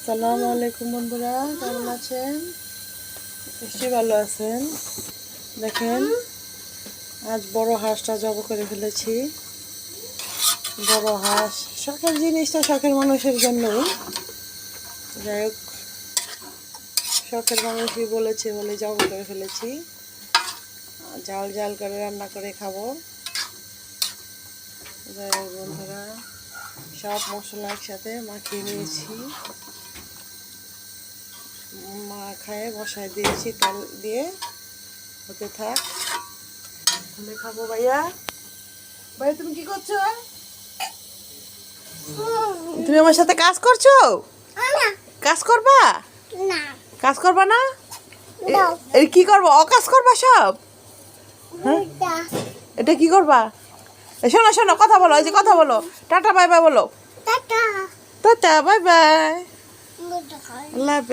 আসসালামু আলাইকুম বন্ধুরা, কেমন আছেন? নিশ্চয়ই ভালো আছেন। দেখেন, আজ বড় হাঁসটা জব করে ফেলেছি। বড় হাঁস, শখের জিনিসটা শখের মানুষের জন্যই। যাই হোক, শখের মানুষই বলেছে বলে জব করে ফেলেছি। জাল জাল করে রান্না করে খাবো। যাই হোক বন্ধুরা, সব মশলা একসাথে মাখিয়ে নিয়েছি, মাখায় বসায় দিয়েছি তেল দিয়ে। হতে থাক, আমি খাবো। ভাইয়া, ভাইয়া তুমি কি করছো? তুমি আমার সাথে কাজ করছো? কাজ করবা? কাজ করবা না? এই কি করবো? অকাজ করবা সব? হ্যাঁ, এটা কি করবা? শোনো শোনো, কথা বলো, এই যে কথা বলো। টাটা বাই বাই বলো। টাটা বাই বাই, আল্লাহ হাফেজ।